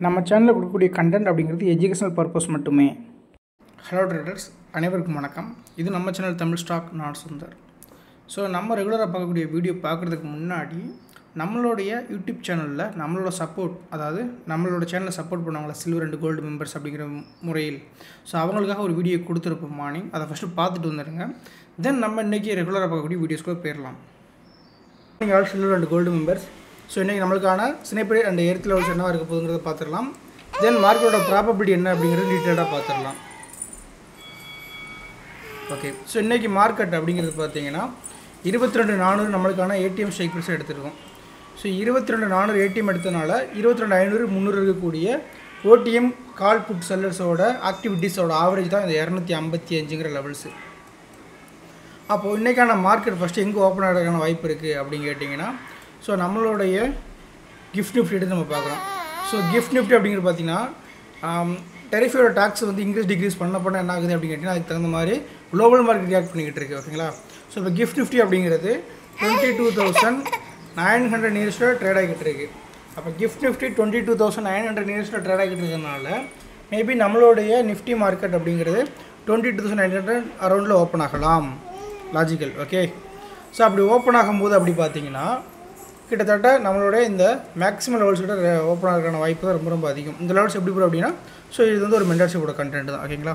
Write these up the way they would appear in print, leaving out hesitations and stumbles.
நம்ம சேனலில் கொடுக்கக்கூடிய கண்டென்ட் அப்படிங்கிறது எஜுகேஷனல் பர்பஸ் மட்டுமே. ஹலோ ட்ரேடர்ஸ், அனைவருக்கும் வணக்கம். இது நம்ம சேனல் தமிழ் ஸ்டாக், நான் சுந்தர். ஸோ நம்ம ரெகுலராக பார்க்கக்கூடிய வீடியோ பார்க்குறதுக்கு முன்னாடி நம்மளுடைய யூடியூப் சேனலில் நம்மளோட சப்போர்ட், அதாவது நம்மளோட சேனலில் சப்போர்ட் பண்ணுவாங்களா சில்வர் அண்ட் கோல்டு மெம்பர்ஸ் அப்படிங்கிற முறையில், ஸோ அவங்களுக்காக ஒரு வீடியோ கொடுத்துருப்போம் மார்னிங். அதை ஃபஸ்ட்டு பார்த்துட்டு வந்துடுங்க. தென் நம்ம இன்றைக்கி ரெகுலராக பார்க்கக்கூடிய வீடியோஸ்க்குள்ளே போயிடலாம். நீங்கள் all silver and gold members, so இன்றைக்கி நம்மளுக்கான ஸ்னைப்பர் அண்ட் எர்த் லெவல்ஸ் என்னவாக இருக்க போகுதுங்கிறத பார்த்துடலாம். தென் மார்க்கெட்டோட ப்ராபபிலிட்டி என்ன அப்படிங்கிறது டீட்டெயிலாக பார்த்துடலாம். ஓகே, ஸோ இன்றைக்கி மார்க்கெட் அப்படிங்கிறது பார்த்தீங்கன்னா 22,400 நம்மளுக்கான ஏடிஎம் ஸ்ட்ரைக் ப்ரைஸ் எடுத்துருக்கோம். ஸோ 22,400 ஏடிஎம் எடுத்ததுனால 22,500 300 இருக்கக்கூடிய ஓடிஎம் கால் புட் செல்லர்ஸோட ஆக்டிவிட்டீஸோட ஆவரேஜ் தான் இந்த 255ங்கிற லெவல்ஸு. அப்போது இன்றைக்கான மார்க்கெட் ஃபஸ்ட்டு எங்கே ஓப்பன் ஆகிறதுக்கான வாய்ப்பு இருக்குது அப்படின்னு கேட்டிங்கன்னா, ஸோ நம்மளுடைய கிஃப்ட் நிஃப்டி எடுத்து நம்ம பார்க்குறோம். ஸோ கிஃப்ட் நிஃப்டி அப்படிங்கிறது பார்த்திங்கன்னா டெரிஃபையோட டாக்ஸ் வந்து இன்க்ரீஸ் டிக்ரீஸ் பண்ண என்ன ஆகுது அப்படின்னு கேட்டிங்கன்னா, அதுக்கு தகுந்த மாதிரி குளோபல் மார்க்கெட் ரியாக்ட் பண்ணிக்கிட்டு இருக்குது. ஓகேங்களா? ஸோ இப்போ கிஃப்ட் நிஃப்டி அப்படிங்கிறது 22,900 நியர்ஸ்ட்டில் ட்ரேட் ஆகிக்கிட்டு இருக்குது. அப்போ கிஃப்ட் நிஃப்டி 22,900 நியர்ஸ்ட்டில் ட்ரேட் ஆகிட்டு இருக்கிறதுனால மேபி நம்மளுடைய நிஃப்டி மார்க்கெட் அப்படிங்கிறது 22,900 அரௌண்டில் ஓப்பன் ஆகலாம். லாஜிக்கல். ஓகே, ஸோ அப்படி ஓப்பன் ஆகும்போது அப்படி பார்த்தீங்கன்னா கிட்டத்தட்ட நம்மளுடைய இந்த மேக்ஸிமம் லெவல்ஸ் கிட்ட ஓப்பன் ஆகிறதுக்கான வாய்ப்பு தான் ரொம்ப ரொம்ப அதிகம். இந்த லெவல்ஸ் எப்படி போகும் அப்படின்னா, ஸோ இது வந்து ஒரு மென்டர்ஷிப்போட கண்டென்ட் தான். ஓகேங்களா?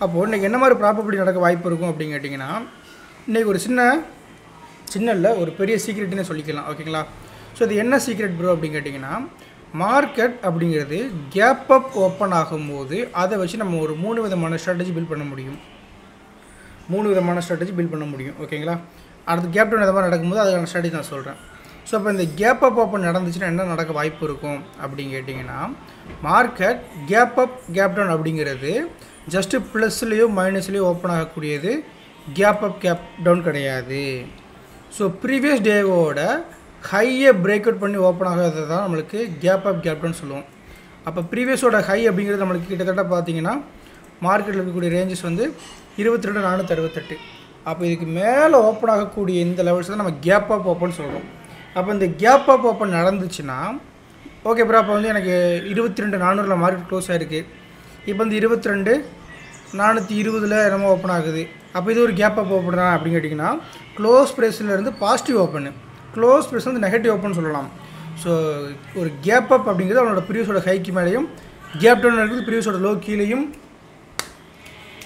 அப்போது இன்றைக்கி என்ன மாதிரி ப்ராபபிலிட்டி நடக்க வாய்ப்பு இருக்கும் அப்படின்னு கேட்டிங்கன்னா, இன்றைக்கி ஒரு சின்ன இல்லை ஒரு பெரிய சீக்ரெட்னே சொல்லிக்கலாம். ஓகேங்களா? ஸோ இது என்ன சீக்ரெட் ப்ரோ அப்படின்னு கேட்டிங்கன்னா, மார்க்கெட் அப்படிங்கிறது கேப் அப் ஓப்பன் ஆகும்போது அதை வச்சு நம்ம ஒரு 3 விதமான ஸ்ட்ராட்டஜி பில்ட் பண்ண முடியும். ஓகேங்களா? அடுத்து கேப் டவுன் இந்த மாதிரி நடக்கும்போது அதுக்கான ஸ்ட்ராட்டஜி நான் சொல்கிறேன். ஸோ அப்போ இந்த கேப் அப் ஓப்பன் நடந்துச்சுன்னா என்ன நடக்க வாய்ப்பு இருக்கும் அப்படின்னு கேட்டிங்கன்னா, market gap up gap down அப்படிங்கிறது ஜஸ்ட்டு ப்ளஸ்லேயோ மைனஸ்லேயோ ஓப்பன் ஆகக்கூடியது. கேப் அப் கேப் டவுன் கிடையாது. ஸோ ப்ரீவியஸ் டேவோட ஹையை பிரேக் அவுட் பண்ணி ஓப்பன் ஆகிறது தான் நம்மளுக்கு கேப் அப் கேப் டவுன் சொல்லுவோம். அப்போ ப்ரீவியஸோட ஹை அப்படிங்கிறது நம்மளுக்கு கிட்டத்தட்ட பார்த்திங்கன்னா மார்க்கெட்டில் இருக்கக்கூடிய ரேஞ்சஸ் வந்து 22,468. அப்போ இதுக்கு மேலே ஓப்பன் ஆகக்கூடிய இந்த லெவல்ஸ் தான் நம்ம கேப் அப் ஓப்பன் சொல்கிறோம். அப்போ இந்த கேப் அப் ஓப்பன் நடந்துச்சுன்னா ஓகே ப்ரோ, அப்போ வந்து எனக்கு 22,400 மார்க்கெட் க்ளோஸ் ஆகிருக்கு. இப்போ வந்து 22,420 என்னமோ ஓப்பன் ஆகுது. அப்போ இது ஒரு கேப் அப் ஓப்பன் தான் அப்படின்னு கேட்டிங்கன்னா, க்ளோஸ் ப்ரைஸ்லேருந்து பாசிட்டிவ் ஓப்பனு, க்ளோஸ் ப்ரைஸ் வந்து நெகட்டிவ் ஓப்பன் சொல்லலாம். ஸோ ஒரு கேப் அப் அப்படிங்கிறது அவனோட ப்ரீவியஸோட ஹைக்கு மேலேயும், கேப் டவுன் இருக்குது ப்ரீவியஸோட லோ கீழேயும்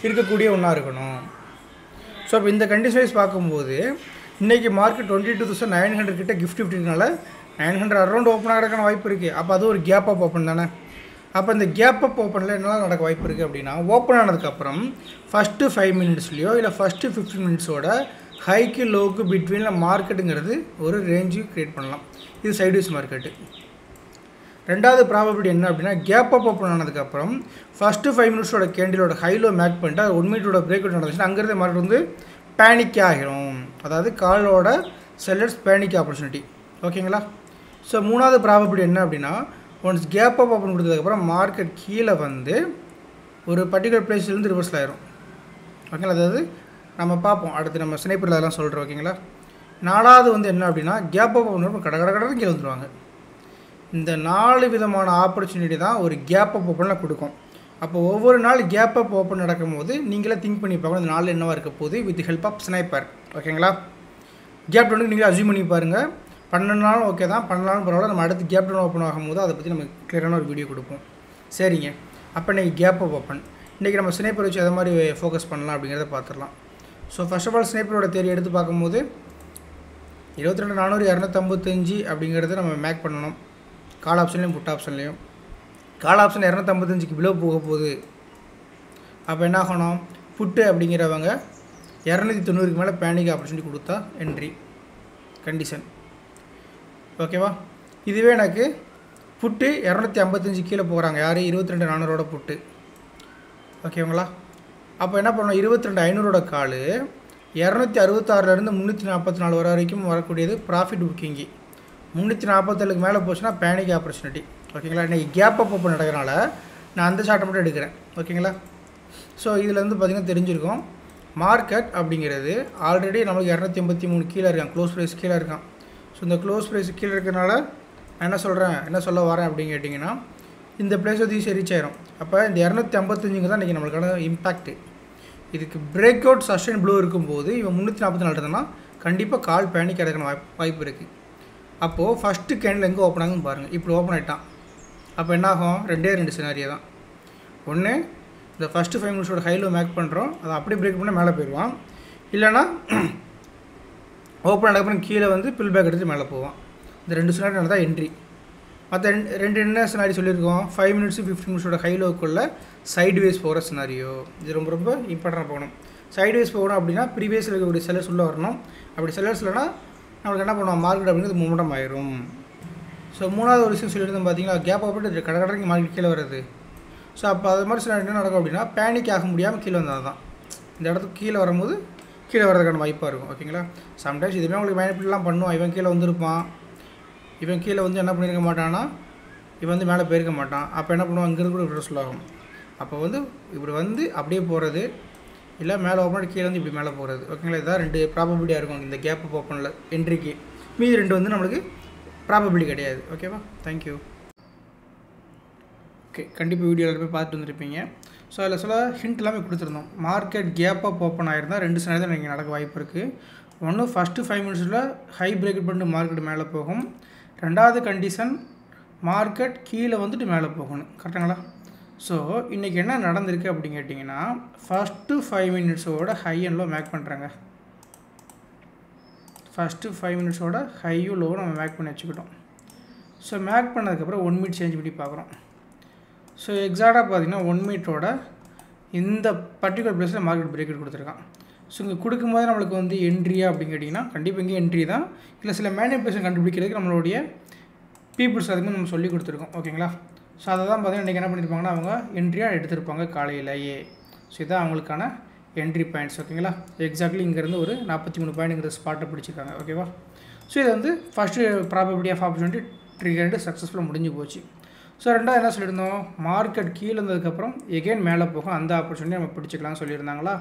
இருக்கக்கூடிய ஒன்றா இருக்கணும். ஸோ அப்போ இந்த கண்டிஷன் வைஸ் பார்க்கும்போது இன்றைக்கி மார்க்கெட் 22,900 கிட்ட கிஃப்ட் நிஃப்டினால 900 அரௌண்ட் ஓப்பன் ஆகிறதுக்கான வாய்ப்பு இருக்குது. அப்போ அது ஒரு கேப் அப் ஓப்பன் தானே. அப்போ இந்த கேப் அப் ஓப்பனில் என்னெல்லாம் நடக்க வாய்ப்பு இருக்குது அப்படின்னா, ஓப்பன் ஆனதுக்கப்புறம் ஃபஸ்ட்டு 5 மினிட்ஸ்லையோ இல்லை ஃபஸ்ட்டு 15 மினிட்ஸோட ஹைக்கு லோக்கு பிட்வீனில் மார்க்கெட்டுங்கிறது ஒரு ரேஞ்சு க்ரியேட் பண்ணலாம். இது சைட்வேஸ் மார்க்கெட்டு. ரெண்டாவது ப்ராபபிலிட்டி என்ன அப்படின்னா, கேப் அப் ஓப்பன் ஆனதுக்கப்புறம் ஃபஸ்ட்டு 5 மினிட்ஸோட கேண்டிலோட ஹைலோ மேக் பண்ணிட்டு அது 1 மினிட்டோட பிரேக் அவுட் நடந்துச்சுன்னா அங்கேருந்து மார்க்கெட் வந்து பேனிக் ஆகிரும். அதாவது காலோட செல்லர்ஸ் பேனிக் ஆப்பர்ச்சுனிட்டி. ஓகேங்களா? ஸோ மூணாவது ப்ராபபிலிட்டி என்ன அப்படின்னா, ஒன்ஸ் கேப் அப் ஓப்பன் கொடுத்ததுக்கப்புறம் மார்க்கெட் கீழே வந்து ஒரு பர்டிகுலர் பிளேஸ்லேருந்து ரிவர்ஸில் ஆயிரும். ஓகேங்களா? அதாவது நம்ம பார்ப்போம் அடுத்து நம்ம ஸ்னைப்பரில் அதெல்லாம் சொல்கிறோம். ஓகேங்களா? நாலாவது வந்து என்ன அப்படின்னா, கேப் அப் ஓப்பன் கடை கீழே வந்துடுவாங்க. இந்த 4 விதமான ஆப்பர்ச்சுனிட்டி தான் ஒரு கேப் அப் ஓப்பனில் கொடுக்கும். அப்போ ஒவ்வொரு நாள் கேப் அப் ஓப்பன் நடக்கும்போது நீங்களே திங்க் பண்ணி பார்க்கணும் இந்த நாள் என்னவாக இருக்க போகுது வித் ஹெல்ப் ஆஃப் ஸ்னைப்பர். ஓகேங்களா? கேப் டவுனுக்கு நீங்களே அஸ்யூம் பண்ணி பாருங்கள். 12 நாளும் ஓகே தான், 12 நாளும் பரவாயில்ல. நம்ம அடுத்து கேப் டவுன் ஓப்பன் ஆகும்போது அதை பற்றி நம்ம கிளியரான ஒரு வீடியோ கொடுப்போம். சரிங்க, அப்போ இன்றைக்கி கேப் அப் ஓப்பன், இன்றைக்கி நம்ம ஸ்னைப்பர் வச்சு எதை மாதிரி ஃபோக்கஸ் பண்ணலாம் அப்படிங்கிறத பார்த்துடலாம். ஸோ ஃபர்ஸ்ட் ஆஃப் ஆல் ஸ்னைப்பரோட தேரி எடுத்து பார்க்கும்போது 22,400 255 அப்படிங்கிறத நம்ம மேக் பண்ணணும். கால் ஆப்ஷன்லேயும் புட் ஆப்ஷன்லேயும். கால் ஆப்ஷன் 255க்கு பிலோ போக போகுது. அப்போ என்ன ஆகணும், புட்டு அப்படிங்கிறவங்க 290க்கு மேலே பேனிக் ஆப்பர்ச்சுனிட்டி கொடுத்தா என்ட்ரி கண்டிஷன். ஓகேவா? இதுவே எனக்கு புட்டு 255 கீழே போகிறாங்க. யார்? 22,400 புட்டு. ஓகேங்களா? அப்போ என்ன பண்ணணும், 22,500 கால் 266லேருந்து 344 வர வரைக்கும் வரக்கூடியது ப்ராஃபிட் புக்கிங்கு. 347க்கு மேலே போச்சுன்னா பேனிக் ஆப்பர்ச்சுனிட்டி. ஓகேங்களா? இன்றைக்கி கேப் அப் ஓப்பன் நடக்கிறனால நான் அந்த சார்ட்டை மட்டும் எடுக்கிறேன். ஓகேங்களா? ஸோ இதில் வந்து பார்த்திங்கன்னா தெரிஞ்சிருக்கும், மார்க்கெட் அப்படிங்கிறது ஆல்ரெடி நம்மளுக்கு 283 கீழே இருக்கான், க்ளோஸ் ப்ரைஸ் கீழே இருக்கான். ஸோ இந்த க்ளோஸ் ப்ரைஸ் கீழே இருக்கிறனால நான் என்ன சொல்ல வரேன் அப்படின்னு கேட்டிங்கன்னா, இந்த பிளேஸ் வந்து ஈஸியாக ரீச் ஆயிரும். அப்போ இந்த 255 தான் இன்றைக்கி நம்மளுக்கான இம்பேக்ட்டு. இதுக்கு பிரேக் அவுட் சஸ்டெயின் ப்ளூ இருக்கும்போது இவன் 344 இருந்ததுன்னா கண்டிப்பாக கால் பேனிக் ஆகிறதுக்கான வாய்ப்பு இருக்குது. அப்போது ஃபஸ்ட்டு கேண்டில் எங்கே ஓப்பன் ஆகுன்னு பாருங்கள். இப்படி ஓப்பன் ஆகிட்டான். அப்போ என்னாகும்? 2 சினாரியோ தான். ஒன்று, இந்த ஃபஸ்ட்டு 5 மினிட்ஸோட ஹைலோ மேக் பண்ணுறோம், அதை அப்படியே பிரேக் பண்ணால் மேலே போயிடுவான். இல்லைனா ஓப்பன் ஆனதுக்கப்புறம் கீழே வந்து பில் பேக் எடுத்து மேலே போவான். இந்த 2 சினாரியோ தான் என்ட்ரி. மற்ற ரெண்டு என்ன சினாரி சொல்லியிருக்கோம்? 5 மினிட்ஸு 15 மினிட்ஸோட ஹைலோக்குள்ளே சைடு வேஸ் போகிற சினாரியோ. இது ரொம்ப ரொம்ப இம்பார்ட்டண்டாக போகணும். சைடு வேஸ் போகணும் அப்படின்னா ப்ரீவியஸில் இருக்கக்கூடிய செல்லர்ஸ் உள்ளே வரணும். அப்படி செல்லர்ஸ் இல்லைனா நம்மளுக்கு என்ன பண்ணுவோம்? மார்க்கெட் அப்படிங்கிறது மூமெண்டம் ஆயிரும். ஸோ மூணாவது ஒரு விஷயம் சொல்லியிருந்தோம் பார்த்தீங்களா, கேப் ஆகிட்டு கடற்கரைக்கு மார்க்கெட் கீழே வருது. ஸோ அப்போ அது மாதிரி சில என்ன நடக்கும் அப்படின்னா பேனிக் ஆக முடியாமல் கீழே வந்தால் தான் இந்த இடத்துக்கு கீழே வரும்போது கீழே வரதுக்கான வாய்ப்பாக இருக்கும். ஓகேங்களா? சம்டைம்ஸ் இதுவுமே உங்களுக்கு மேனிப்புலாம் பண்ணுவோம். இவன் கீழே வந்திருப்பான், இவன் கீழே வந்து என்ன பண்ணியிருக்க மாட்டான்னா இவன் வந்து மேலே போயிருக்க மாட்டான். அப்போ என்ன பண்ணுவான்? இங்கேருந்து கூட ரிவர்சல் ஆகும். அப்போ வந்து இப்படி வந்து அப்படியே போகிறது, இல்லை மேலே ஓப்பன் கீழே வந்து இப்படி மேலே போகிறது. ஓகேங்களா? இதுதான் 2 ப்ராபபிலிட்டியாக இருக்கும் இந்த கேப் ஓப்பனில் என்ட்ரிக்கு. மீதி 2 வந்து நம்மளுக்கு ப்ராபபிலிட்டி கிடையாது. ஓகேவா? தேங்க்யூ. ஓகே, கண்டிப்பாக வீடியோ எல்லாருமே பார்த்துட்டு வந்துருப்பீங்க. ஸோ அதில் சில ஹிண்ட் எல்லாமே கொடுத்துருந்தோம். மார்க்கெட் கேப் அப் ஓப்பன் ஆகிருந்தால் 2 சினாரியோ தான் நீங்கள் நடக்க வாய்ப்பு இருக்குது. ஒன்று, ஃபஸ்ட்டு 5 மினிட்ஸில் ஹை பிரேக் பண்ணிட்டு மார்க்கெட் மேலே போகும். ரெண்டாவது கண்டிஷன், மார்க்கெட் கீழே வந்துட்டு மேலே போகணும். கரெக்டுங்களா? ஸோ இன்றைக்கி என்ன நடந்திருக்கு அப்படின்னு கேட்டிங்கன்னா, ஃபஸ்ட்டு 5 மினிட்ஸோட ஹை அண்ட் லோ மேக் பண்ணுறாங்க. ஃபஸ்ட்டு 5 மினிட்ஸோட ஹையும் லோவும் நம்ம மேக் பண்ணி வச்சுக்கிட்டோம். ஸோ மேக் பண்ணதுக்கப்புறம் 1 மினிட் சேஞ்ச் பண்ணி பார்க்குறோம். ஸோ எக்ஸாக்டாக பார்த்தீங்கன்னா 1 மினிட்டோட இந்த பர்டிகுலர் பிளேஸில் மார்க்கெட் பிரேக் கொடுத்துருக்கான். ஸோ இங்கே கொடுக்கும்போது நம்மளுக்கு வந்து என்ட்ரியா அப்படின்னு கேட்டிங்கன்னா கண்டிப்பாக இங்கே என்ட்ரி தான். இல்லை சில மேனிபுலேஷன் கண்டுபிடிக்கிறதுக்கு நம்மளுடைய பீப்புள்ஸ் அதுக்கு நம்ம சொல்லி கொடுத்துருக்கோம். ஓகேங்களா? ஸோ அதை தான் பார்த்தீங்கன்னா இன்றைக்கி என்ன பண்ணியிருப்பாங்கன்னா அவங்க என்ட்ரியாக எடுத்திருப்பாங்க காலையிலேயே. ஸோ இதான் அவங்களுக்கான என்ட்ரி பாயிண்ட்ஸ். ஓகேங்களா? எக்ஸாக்ட்லி இங்கேருந்து ஒரு 43 பாயிண்ட்டுங்கிற ஸ்பாட்டை பிடிச்சிருக்காங்க. ஓகேவா? ஸோ இது வந்து first probability of opportunity triggered சக்ஸஸ்ஃபுல்லாக முடிஞ்சு போச்சு. ஸோ ரெண்டாவது என்ன சொல்லியிருந்தோம்? மார்க்கெட் கீழே இருந்ததுக்கப்புறம் எகெயின் மேலே போகும், அந்த ஆப்பர்ச்சுனிட்டி நம்ம பிடிச்சிக்கலாம்னு சொல்லியிருந்தாங்களா?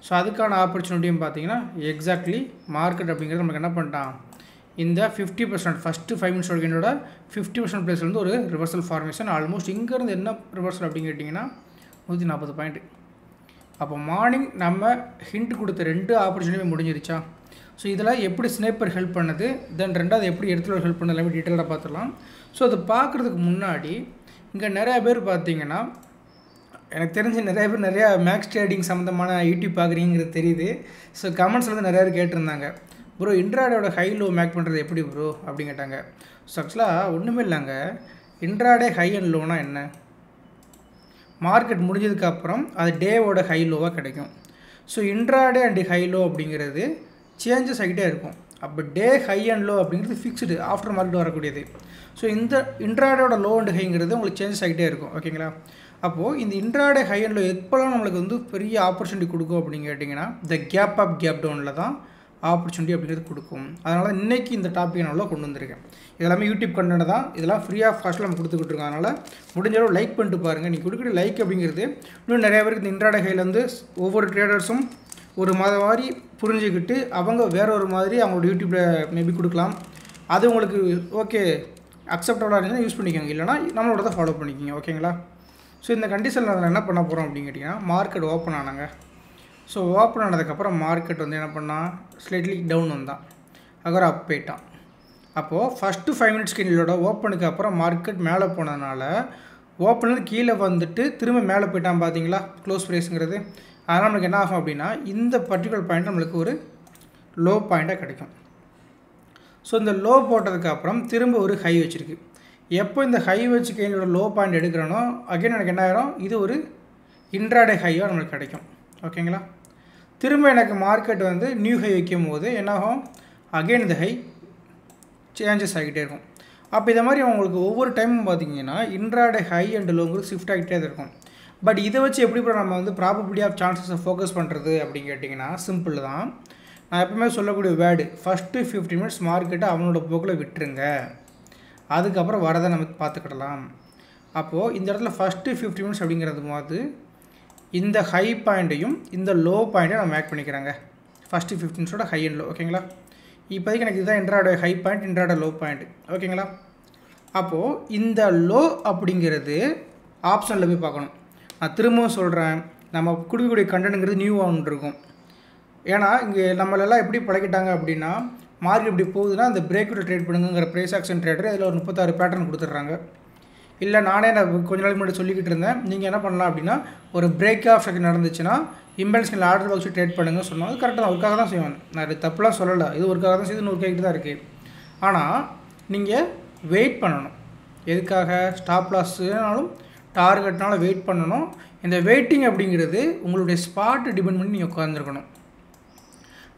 ஸோ அதுக்கான ஆப்பர்ச்சுனிட்டியும் பார்த்தீங்கன்னா எக்ஸாக்ட்லி மார்க்கெட் அப்படிங்கிறது நமக்கு என்ன பண்ணிட்டான்? இந்த 50% ஃபஸ்ட்டு 5 மினிட்ஸ் கெயினோட 50% பிளேஸ்லேருந்து ஒரு ரிவர்சல் ஃபார்மேஷன். ஆல்மோஸ்ட் இங்கேருந்து என்ன ரிவர்சல் அப்படின்னு கேட்டிங்கன்னா 140 பாயிண்ட். அப்போ மார்னிங் நம்ம ஹிண்ட் கொடுத்த 2 ஆப்பர்ச்சுனிட்டியுமே முடிஞ்சிருச்சா? ஸோ இதில் எப்படி ஸ்னேப்பர் ஹெல்ப் பண்ணுது, தென் ரெண்டாவது எப்படி இடத்துல ஹெல்ப் பண்ணது எல்லாமே டீட்டெயிலாக பார்த்துடலாம். ஸோ அது பார்க்குறதுக்கு முன்னாடி இங்கே நிறையா பேர் பார்த்தீங்கன்னா எனக்கு தெரிஞ்சு நிறைய பேர் நிறையா மேக்ஸ் ட்ரேடிங் சம்மந்தமான யூடியூப் பார்க்குறீங்கிறது தெரியுது. ஸோ கமெண்ட்ஸில் வந்து நிறையா பேர் கேட்டிருந்தாங்க, ப்ரோ இன்ட்ராடேயோட ஹை லோ மேக் பண்ணுறது எப்படி ப்ரோ அப்படின்னு கேட்டாங்க. ஸோ ஆக்சுவலாக ஒன்றுமே இல்லைங்க, இன்ட்ராடே ஹை அண்ட் லோனா என்ன? மார்க்கெட் முடிஞ்சதுக்கப்புறம் அது டேவோட ஹை லோவாக கிடைக்கும். So intraday and high low அப்படிங்கிறது சேஞ்சஸ் ஆகிட்டே இருக்கும். அப்போ டே ஹை அண்ட் லோ அப்படிங்கிறது ஃபிக்ஸ்டு, ஆஃப்டர் மார்க்கெட் வரக்கூடியது. ஸோ இந்த இன்ட்ராடேயோட லோ அண்ட் ஹைங்கிறது உங்களுக்கு சேஞ்சஸ் ஆகிட்டே இருக்கும். ஓகேங்களா? அப்போது இந்த இன்ட்ராடே ஹை அண்ட் லோ எப்போல்லாம் நம்மளுக்கு வந்து பெரிய ஆப்பர்ச்சுனிட்டி கொடுக்கும் அப்படின்னு கேட்டிங்கன்னா இந்த கேப் அப் கேப் டவுனில் தான் ஆப்பர்ச்சுனிட்டி அப்படிங்கிறது கொடுக்கும். அதனால் இன்றைக்கி இந்த டாப்பிக் நல்லா கொண்டு வந்திருக்கேன். இதெல்லாமே யூடியூப் கண்டென்ட் தான், இதெல்லாம் ஃப்ரீ ஆஃப் காஸ்ட்டில் நம்ம கொடுத்துக்கிட்டு இருக்கோம். அதனால் முடிஞ்ச அளவு லைக் பண்ணிட்டு பாருங்கள். நீங்கள் கொடுக்குற லைக் அப்படிங்கிறது இன்னும் நிறைய பேருக்கு இந்த இன்ட்ராடே ஹைலேருந்து ஒவ்வொரு ட்ரேடர்ஸும் ஒரு மாதிரி புரிஞ்சுக்கிட்டு அவங்க வேற ஒரு மாதிரி அவங்களோட யூடியூப்பில் மேபி கொடுக்கலாம். அது உங்களுக்கு ஓகே அக்செப்டபுளாக இருந்துச்சுன்னா யூஸ் பண்ணிக்கோங்க, இல்லைனா நம்மளோட தான் ஃபாலோ பண்ணிக்கோங்க. ஓகேங்களா? ஸோ இந்த கண்டிஷனில் நான் என்ன பண்ண போகிறோம் அப்படின்னு கேட்டிங்கன்னா மார்க்கெட் ஓப்பன் ஆனாங்க. ஸோ ஓப்பன் ஆனதுக்கப்புறம் மார்க்கெட் வந்து என்ன பண்ணால் ஸ்லைட்லி டவுன் வந்தான், அப்புறம் அப் போயிட்டான். அப்போது ஃபஸ்ட்டு 5 மினிட்ஸ் கேண்டிலோட ஓப்பனுக்கு அப்புறம் மார்க்கெட் மேலே போனதுனால ஓப்பனில் கீழே வந்துட்டு திரும்ப மேலே போயிட்டான். பார்த்தீங்களா க்ளோஸ் ப்ரைஸுங்கிறது. அதனால் நம்மளுக்கு என்ன ஆகும் அப்படின்னா இந்த பர்டிகுலர் பாயிண்ட் நம்மளுக்கு ஒரு லோ பாயிண்ட்டாக கிடைக்கும். ஸோ இந்த லோ போட்டதுக்கப்புறம் திரும்ப ஒரு ஹை வச்சுருக்கு. எப்போ இந்த ஹை வச்சு கேண்டிலோட லோ பாயிண்ட் எடுக்கிறனோ அகைன் எனக்கு என்ன ஆயிரும், இது ஒரு இன்ட்ராடே ஹையாக நம்மளுக்கு கிடைக்கும். ஓகேங்களா? திரும்ப எனக்கு மார்க்கெட் வந்து நியூ ஹை வைக்கும் போது என்னாகும், அகெயின் இந்த ஹை சேஞ்சஸ் ஆகிட்டே இருக்கும். அப்போ இதை மாதிரி அவங்களுக்கு ஒவ்வொரு டைமும் பார்த்தீங்கன்னா இன்ட்ராடே ஹை அண்ட் லோங்கிறது ஷிஃப்ட் ஆகிட்டே தான் இருக்கும். பட் இதை வச்சு எப்படி நம்ம வந்து ப்ராபபிலிட்டி ஆஃப் சான்சஸை ஃபோக்கஸ் பண்ணுறது அப்படின்னு கேட்டிங்கன்னா சிம்பிள் தான். நான் எப்பவுமே சொல்லக்கூடிய வேர்டு, ஃபஸ்ட்டு 15 மினிட்ஸ் மார்க்கெட்டை அவனோட போக்கில் விட்டுருங்க, அதுக்கப்புறம் வரதை நம்ம பார்த்துக்கிடலாம். அப்போது இந்த இடத்துல ஃபஸ்ட்டு 50 மினிட்ஸ் அப்படிங்கிறது போது இந்த ஹை பாயிண்ட்டையும் இந்த லோ பாயிண்ட்டையும் நான் மேக் பண்ணிக்கிறாங்க. ஃபஸ்ட்டு 15 மினிட்ஸோட ஹை அண்ட் லோ. ஓகேங்களா? இப்போதைக்கு எனக்கு இதுதான் intraday high point, intraday low point. ஓகேங்களா? அப்போது இந்த லோ அப்படிங்கிறது ஆப்ஷனில் போய் பார்க்கணும். நான் திரும்பவும் சொல்கிறேன், நம்ம கொடுக்கக்கூடிய கண்டென்ட்ங்கிறது நியூவாக ஒன்று இருக்கும். ஏன்னா இங்கே நம்மளெல்லாம் எப்படி பழகிட்டாங்க அப்படின்னா, மார்க்கெட் இப்படி போகுதுன்னா அந்த பிரேக்அவுட் ட்ரேட் பண்ணுங்கிற ப்ரைஸ் ஆக்ஷன் ட்ரேடர் அதில் ஒரு 36 பேட்டர்ன் கொடுத்துட்றாங்க. இல்லை நானே நான் கொஞ்ச நாளைக்கு முன்னாடி சொல்லிக்கிட்டு இருந்தேன், நீங்கள் என்ன பண்ணலாம் அப்படின்னா ஒரு பிரேக் ஆஃப் செகண்ட் நடந்துச்சுன்னா இம்பேலன்ஸ்கில் ஆர்டர் பாக்ஸ் ட்ரேட் பண்ணுங்கன்னு சொன்னாங்க. கரெக்டாக தான், ஒருக்காக தான் செய்வேன். நான் இது தப்புலாம் சொல்லலை, இது ஒருக்காக தான் செய்து இன்னொரு கேட்டு தான் இருக்குது. ஆனால் நீங்கள் வெயிட் பண்ணணும். எதுக்காக? ஸ்டாப் லாஸ்னாலும் டார்கெட்னாலும் வெயிட் பண்ணணும். இந்த வெயிட்டிங் அப்படிங்கிறது உங்களுடைய ஸ்பாட் டிபெண்ட் பண்ணி நீங்கள் உட்காந்துருக்கணும்.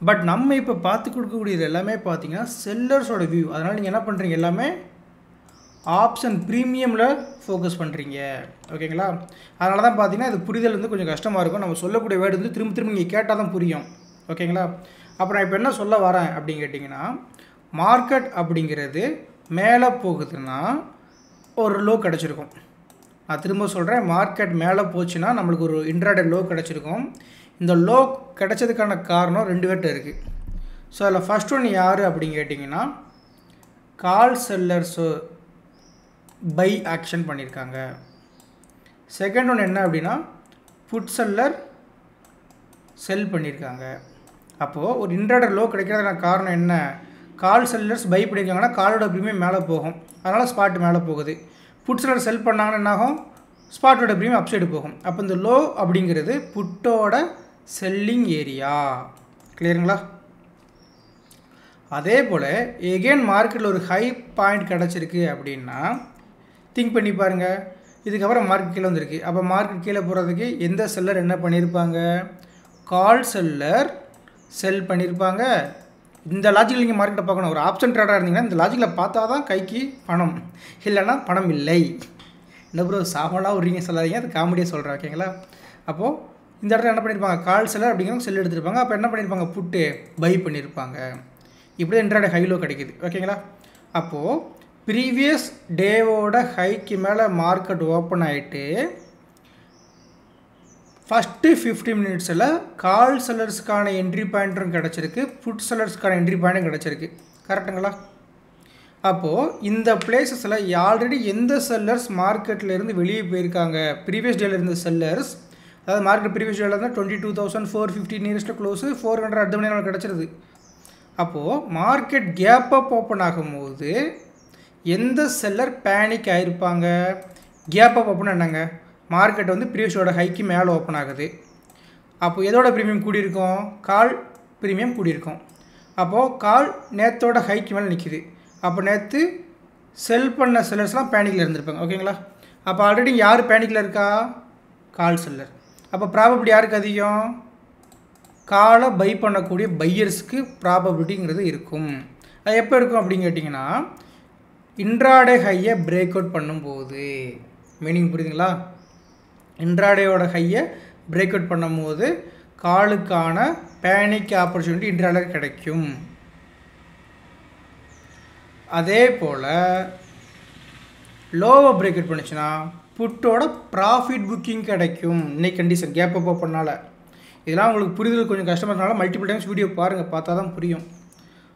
பட் நம்ம இப்போ பார்த்து கொடுக்கக்கூடியது எல்லாமே பார்த்தீங்கன்னா செல்லர்ஸோட வியூ. அதனால் நீங்கள் என்ன பண்ணுறீங்க, எல்லாமே ஆப்ஷன் ப்ரீமியமில் ஃபோக்கஸ் பண்ணுறீங்க. ஓகேங்களா? அதனால தான் பார்த்தீங்கன்னா இது புரிதல் வந்து கொஞ்சம் கஷ்டமாக இருக்கும். நம்ம சொல்லக்கூடிய வேர்டு வந்து திரும்ப திரும்ப நீங்கள் கேட்டால் தான் புரியும். ஓகேங்களா? அப்புறம் இப்போ என்ன சொல்ல வரேன் அப்படின்னு கேட்டிங்கன்னா, மார்க்கெட் அப்படிங்கிறது மேலே போகுதுன்னா ஒரு லோ கிடச்சிருக்கும். நான் திரும்ப சொல்கிறேன், மார்க்கெட் மேலே போச்சுன்னா நம்மளுக்கு ஒரு இன்ட்ராடே லோ கிடச்சிருக்கும். இந்த லோ கிடச்சதுக்கான காரணம் 2 பேர்கிட்ட இருக்குது. ஸோ அதில் ஃபஸ்ட் ஒன் யார் அப்படின்னு கேட்டிங்கன்னா, கால் செல்லர்ஸு பை ஆக்ஷன் பண்ணியிருக்காங்க. செகண்ட் ஒன் என்ன அப்படின்னா, புட் செல்லர் செல் பண்ணியிருக்காங்க. அப்போது ஒரு இன்ட்ராடே லோ கிடைக்கிறதுக்கான காரணம் என்ன? கால் செல்லர்ஸ் பை பண்ணியிருக்காங்கன்னா காலோட ப்ரீமியம் மேலே போகும், அதனால் ஸ்பாட் மேலே போகுது. புட் செல்லர் செல் பண்ணாங்கன்னா என்ன ஆகும்? ஸ்பாட்டோட ப்ரீமியம் அப்சைடு போகும். அப்போ இந்த லோ அப்படிங்கிறது புட்டோட செல்லிங் ஏரியா. கிளியருங்களா? அதே போல் எகெயின் மார்க்கெட்டில் ஒரு ஹை பாயிண்ட் கிடச்சிருக்கு அப்படின்னா திங்க் பண்ணி பாருங்கள். இதுக்கப்புறம் மார்க்கெட் கீழே வந்துருக்கு. அப்போ மார்க்கெட் கீழே போகிறதுக்கு எந்த செல்லர் என்ன பண்ணியிருப்பாங்க? கால் செல்லர் செல் பண்ணியிருப்பாங்க. இந்த லாஜிக்கில் நீங்கள் மார்க்கெட்டை பார்க்கணும். ஒரு ஆப்ஷன் ட்ரேடாக இருந்தீங்கன்னா இந்த லாஜிக்கில் பார்த்தா தான் கைக்கு பணம், இல்லைன்னா பணம் இல்லை. என்ன ப்ரோ சாமலாக விட்றீங்க சொல்லாதீங்க, அது காமெடியாக சொல்கிறேன். ஓகேங்களா? அப்போது இந்த இடத்துல என்ன பண்ணியிருப்பாங்க? கால் செல்லர் அப்படிங்கிறவங்க செல் எடுத்துருப்பாங்க. அப்போ என்ன பண்ணியிருப்பாங்க? புட்டு பை பண்ணியிருப்பாங்க. இப்படி இன்ட்ராடே ஹைலோ கிடைக்குது. ஓகேங்களா? அப்போது ப்ரீவியஸ் டேவோட ஹைக்கு மேலே மார்க்கெட் ஓப்பன் ஆகிட்டு ஃபஸ்ட்டு 15 மினிட்ஸில் கால் செல்லர்ஸுக்கான என்ட்ரி பாயிண்ட்டும் கிடச்சிருக்கு, புட் செல்லர்ஸுக்கான என்ட்ரி பாயிண்ட்டும் கிடச்சிருக்கு. கரெக்டுங்களா? அப்போது இந்த பிளேசஸில் ஆல்ரெடி எந்த செல்லர்ஸ் மார்க்கெட்டில் இருந்து வெளியே போயிருக்காங்க? ப்ரீவியஸ் டேயில் இருந்த செல்லர்ஸ், அதாவது மார்க்கெட் ப்ரீவியஸ் டேயில் இருந்தால் 22,450 நியரஸ்ட்டு க்ளோஸு 400 அடுத்த மணி நேரம் கிடச்சிருது. அப்போது மார்க்கெட் கேப் அப் ஓப்பன் ஆகும்போது எந்த செல்லர் பேனிக் ஆகிருப்பாங்க? கேப் அப் ஓப்பன் என்னங்க? மார்க்கெட் வந்து ப்ரீவியஸோட ஹைக்கு மேலே ஓப்பன் ஆகுது. அப்போது எதோட ப்ரீமியம் கூடியிருக்கும்? கால் ப்ரீமியம் கூடியிருக்கும். அப்போது கால் நேற்றோட ஹைக்கு மேலே நிற்கிது. அப்போ நேற்று செல் பண்ண செல்லர்ஸ்லாம் பேனிக்கில் இருந்திருப்பாங்க. ஓகேங்களா? அப்போ ஆல்ரெடி யார் பேனிக்கில் இருக்கா? கால் செல்லர். அப்போ ப்ராபபிலிட்டி யாருக்கு அதிகம்? காலை பை பண்ணக்கூடிய பையர்ஸுக்கு ப்ராபபிலிட்டிங்கிறது இருக்கும். அது எப்போ இருக்கும் அப்படின்னு கேட்டிங்கன்னா, இன்ட்ராடே ஹையை பிரேக் அவுட் பண்ணும்போது. மீனிங் புரியுதுங்களா? இன்ட்ராடேயோட ஹையை பிரேக் அவுட் பண்ணும்போது காலுக்கான பேனிக் ஆப்பர்ச்சுனிட்டி இன்ட்ராடே கிடைக்கும். அதே போல் லோவை பிரேக் அவுட் பண்ணிச்சுன்னா புட்டோட ப்ராஃபிட் புக்கிங் கிடைக்கும். இன்னைக்கு கண்டிஷன் கேப் அப் பண்ணால இதெல்லாம் உங்களுக்கு புரிதல் கொஞ்சம் கஷ்டமாக இருக்கனால மல்டிபிள் டைம்ஸ் வீடியோ பாருங்கள், பார்த்தா தான் புரியும்.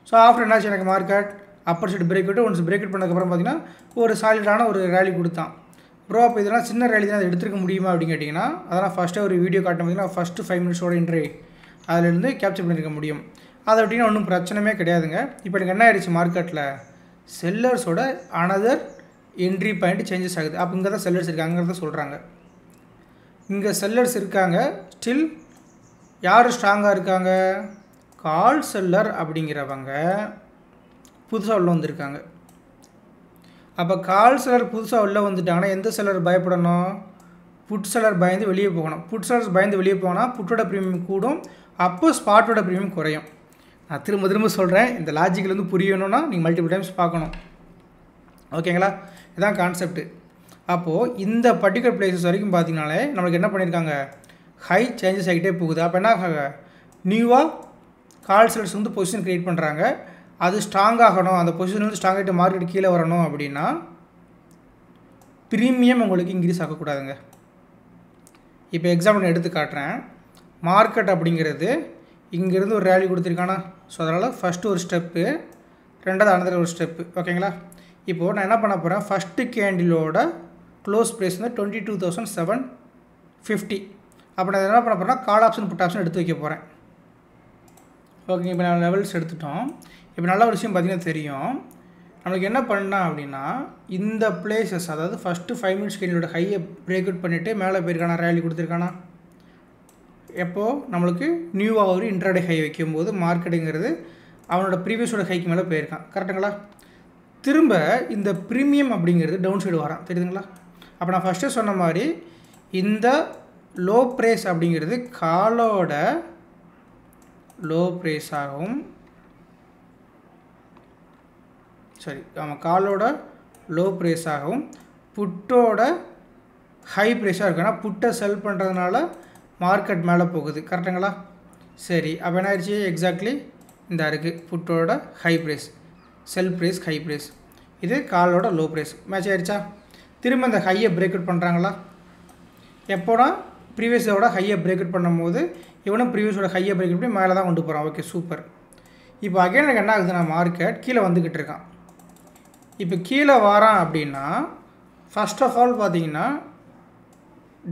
ஸோ ஆஃப்டர் என்னாச்சு, எனக்கு market Appar side break out once break out பண்ணதுக்கப்புறம் பார்த்தீங்கன்னா ஒரு சாலிடான ஒரு ரேலி கொடுத்தான். ப்ரோ அப்போ இதெல்லாம் சின்ன ரேலி தான், அதை எடுத்துக்க முடியுமா அப்படின்னு கேட்டிங்கன்னா, அதெல்லாம் ஃபஸ்ட்டு ஒரு வீடியோ காட்டும் பார்த்தீங்கன்னா ஃபஸ்ட்டு 5 மினிட்ஸோட இன்ட்ரி அதிலேருந்து கேப்சர் பண்ணியிருக்க முடியும். அதை விட்டிங்கன்னா ஒன்றும் பிரச்சனையே கிடையாதுங்க. இப்போ எனக்கு என்ன ஆயிடுச்சு, மார்க்கெட்டில் செல்லர்ஸோட அனதர் என்ட்ரி பாயிண்ட் சேஞ்சஸ் ஆகுது. அப்போ இங்கே தான் செல்லர்ஸ் இருக்காங்கிறத சொல்கிறாங்க. இங்கே செல்லர்ஸ் இருக்காங்க. ஸ்டில் யார் ஸ்ட்ராங்காக இருக்காங்க? கால் செல்லர் அப்படிங்கிறவங்க புதுசாக உள்ள வந்திருக்காங்க. அப்போ கால் செல்லர் புதுசாக உள்ளே வந்துட்டாங்கன்னா எந்த செல்லர் பயப்படணும்? புட் செல்லர் பயந்து வெளியே போகணும். புட் செல்லர்ஸ் பயந்து வெளியே போனால் புட்டோட ப்ரீமியம் கூடும், அப்போ ஸ்பாட்டோட ப்ரீமியம் குறையும். நான் திரும்ப திரும்ப சொல்கிறேன், இந்த லாஜிக்கில் வந்து புரியணும்னா நீங்கள் மல்டிபிள் டைம்ஸ் பார்க்கணும். ஓகேங்களா? இதுதான் கான்செப்ட்டு. அப்போது இந்த பர்டிகுலர் பிளேசஸ் வரைக்கும் பார்த்தீங்கனாலே நம்மளுக்கு என்ன பண்ணியிருக்காங்க, ஹை சேஞ்சஸ் ஆகிட்டே போகுது. அப்போ என்ன நியூவாக கால் செல்லர்ஸ் வந்து பொசிஷன் க்ரியேட் பண்ணுறாங்க. அது ஸ்ட்ராங் ஆகணும், அந்த பொசிஷன் வந்து ஸ்ட்ராங் ஆகிட்டு மார்க்கெட் கீழே வரணும் அப்படின்னா ப்ரீமியம் உங்களுக்கு இன்க்ரீஸ் ஆகக்கூடாதுங்க. இப்போ எக்ஸாம்பிள் எடுத்து காட்டுறேன். மார்க்கெட் அப்படிங்கிறது இங்கேருந்து ஒரு ரேலி கொடுத்துருக்கானா, ஸோ அதனால் ஃபஸ்ட்டு ஒரு ஸ்டெப்பு, ரெண்டாவது அனதர் ஒரு ஸ்டெப்பு. ஓகேங்களா? இப்போது நான் என்ன பண்ண போகிறேன், ஃபஸ்ட்டு கேண்டிலோட க்ளோஸ் ப்ரைஸ் வந்து 22,750. அப்போ நான் என்ன பண்ண போகிறேன்னா கால் ஆப்ஷன் புட் ஆப்ஷன் எடுத்து வைக்க போகிறேன். ஓகேங்க, இப்போ நான் லெவல்ஸ் எடுத்துட்டோம். இப்போ நல்ல ஒரு விஷயம் பார்த்திங்கன்னா தெரியும், நம்மளுக்கு என்ன பண்ணலாம் அப்படின்னா இந்த பிளேசஸ், அதாவது ஃபஸ்ட்டு 5 மினிட்ஸ் கேண்டிலோட ஹையை பிரேக் அவுட் பண்ணிவிட்டு மேலே போயிருக்கானா, ரேலி கொடுத்துருக்கானா. எப்போது நம்மளுக்கு நியூவாக ஒரு இன்ட்ராடே ஹை வைக்கும்போது மார்க்கெட்டுங்கிறது அவனோட ப்ரீவியஸோட ஹைக்கு மேலே போயிருக்கான். கரெக்டுங்களா? திரும்ப இந்த ப்ரீமியம் அப்படிங்கிறது டவுன் சைடு வரான், தெரியுதுங்களா? அப்போ நான் ஃபஸ்ட்டு சொன்ன மாதிரி இந்த லோ ப்ரைஸ் அப்படிங்கிறது காலோட லோ ப்ரைஸாகவும், சரி ஆமாம், காலோட லோ ப்ரைஸாகவும் புட்டோட ஹை ப்ரைஸாக இருக்குது. ஏன்னா புட்டை செல் பண்ணுறதுனால மார்க்கெட் மேலே போகுது. கரெக்டுங்களா? சரி, அப்போ என்ன ஆயிடுச்சு, எக்ஸாக்ட்லி இந்த இருக்குது புட்டோட ஹை ப்ரைஸ், செல் ப்ரைஸ் ஹை ப்ரைஸ், இது காலோட லோ ப்ரைஸ் மேட்ச் ஆகிடுச்சா? திரும்ப இந்த ஹையை பிரேக் அவுட் பண்ணுறாங்களா? எப்போனா ப்ரீவியஸோட ஹையை பிரேக் அவுட் பண்ணும்போது இவனும் ப்ரீவியஸோட ஹையை பிரேக் அவுட் பண்ணி மேலே தான் கொண்டு போகிறான். Okay, super. இப்போ அகைன் எனக்கு என்ன ஆகுதுன்னா மார்க்கெட் கீழே வந்துக்கிட்டு இருக்கான். இப்போ கீழே வரான் அப்படின்னா ஃபஸ்ட் ஆஃப் ஆல் பார்த்தீங்கன்னா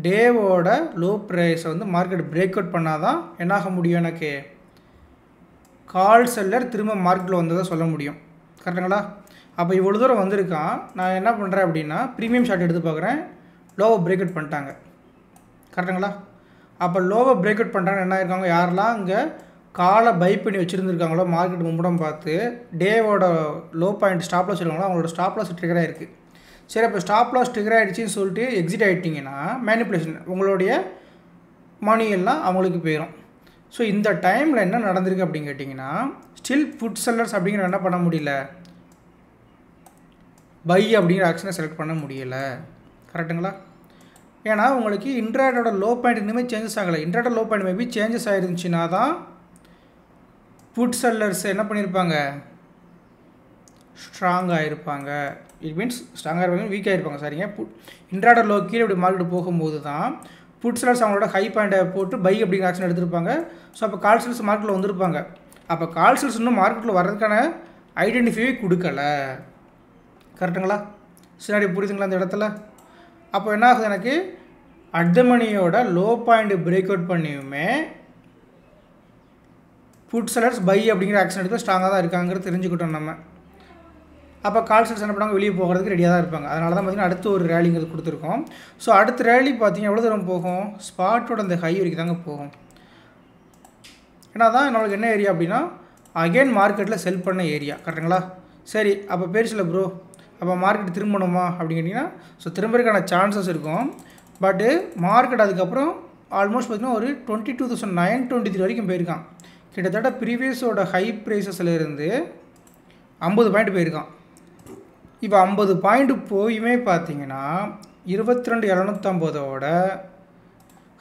டேவோட லோ ப்ரைஸை வந்து மார்க்கெட் பிரேக் அவுட் பண்ணால் தான் என்னாக முடியும், எனக்கு கால் செல்லர் திரும்ப மார்க்கெட்டில் வந்ததை சொல்ல முடியும். கரெக்டுங்களா? அப்போ இவ்வளோ தூரம் வந்திருக்கான். நான் என்ன பண்ணுறேன் அப்படின்னா ப்ரீமியம் ஷார்ட் எடுத்து பார்க்குறேன், லோவை பிரேக் அவுட் பண்ணிட்டாங்க. கரெக்டுங்களா? அப்போ லோவை பிரேக் அவுட் பண்ணுறாங்க. என்ன இருக்காங்க, யாரெல்லாம் இங்கே காலை பை பண்ணி வச்சுருந்துருக்காங்களோ மார்க்கெட் மும்முடம் பார்த்து டேவோட லோ பாயிண்ட் ஸ்டாப் லாஸ் இருக்காங்களோ அவங்களோட ஸ்டாப் லாஸ் ட்ரிகர் ஆகிருக்கு. சரி, அப்போ ஸ்டாப் லாஸ் ட்ரிகர் ஆகிடுச்சின்னு சொல்லிட்டு எக்ஸிட் ஆகிட்டிங்கன்னா மேனிப்புலேஷன் உங்களுடைய மணி எல்லாம் அவங்களுக்கு போயிடும். ஸோ இந்த டைமில் என்ன நடந்திருக்கு அப்படின்னு கேட்டிங்கன்னா ஸ்டில் புட் செல்லர்ஸ் அப்படிங்கிற என்ன பண்ண முடியல, பை அப்படிங்கிற ஆக்ஷனை செலக்ட் பண்ண முடியலை. கரெக்டுங்களா? ஏன்னா உங்களுக்கு இன்ட்ராடோட லோ பாயிண்ட் இன்னுமே சேஞ்சஸ் ஆகலை. இன்ட்ராடோட லோ பாயிண்ட் மேபி சேஞ்சஸ் ஆகிருந்துச்சின்னா தான் புட் செல்லர்ஸ் என்ன பண்ணியிருப்பாங்க, ஸ்ட்ராங்காக இருப்பாங்க. இட் மீன்ஸ் ஸ்ட்ராங்காக இருப்பாங்க, வீக்காக இருப்பாங்க. சரிங்க, இன்ட்ராடோ லோ கீழே இப்படி மார்க்கெட் போகும்போது தான் புட் செல்லர்ஸ் அவங்களோட ஹை பாயிண்ட்டை போட்டு பை அப்படிங்கிற ஆக்ஷன் எடுத்திருப்பாங்க. ஸோ அப்போ கால் செல்ஸ் மார்க்கெட்டில் வந்திருப்பாங்க. அப்போ கால் செல்ஸ் இன்னும் மார்க்கெட்டில் வர்றதுக்கான ஐடென்டிஃபைவே கொடுக்கல. கரெக்டுங்களா? சரி, புரியுதுங்களா இந்த இடத்துல? அப்போ என்ன ஆகுது, எனக்கு அட் மணியோட லோ பாயிண்ட் பிரேக் அவுட் பண்ணியுமே புட் செல்லர்ஸ் பை அப்படிங்கிற ஆக்ஷன் எடுத்து ஸ்ட்ராங்காக தான் இருக்காங்கிறது தெரிஞ்சுக்கிட்டோம் நம்ம. அப்போ கால் செல்ஸ் என்ன பண்ணாங்க, வெளியே போகிறதுக்கு ரெடியாக தான் இருப்பாங்க. அதனால தான் பார்த்திங்கன்னா அடுத்து ஒரு ரேலிங்கிறது கொடுத்துருக்கோம். ஸோ அடுத்த ரேலி பார்த்திங்கன்னா எவ்வளோ தூரம் போகும், ஸ்பாட்டோட அந்த ஹை வரைக்கும் தாங்க போகும். ஏன்னா தான் நம்மளுக்கு என்ன ஏரியா அப்படின்னா அகெயின் மார்க்கெட்டில் செல் பண்ண ஏரியா. கரெக்டுங்களா? சரி, அப்போ பேரிச்சில் ப்ரோ, அப்போ மார்க்கெட் திரும்பணுமா அப்படின்னு கேட்டிங்கன்னா ஸோ திரும்பறதுக்கான சான்சஸ் இருக்கும். பட்டு மார்க்கெட் அதுக்கப்புறம் ஆல்மோஸ்ட் பார்த்திங்கன்னா ஒரு 22,923 வரைக்கும் போயிருக்கான். கிட்டத்தட்ட ப்ரீவியஸோட ஹை ப்ரைஸஸில் இருந்து 50 பாயிண்ட் போயிருக்கான். இப்போ 50 பாயிண்ட் போயுமே பார்த்தீங்கன்னா 22,750ஓட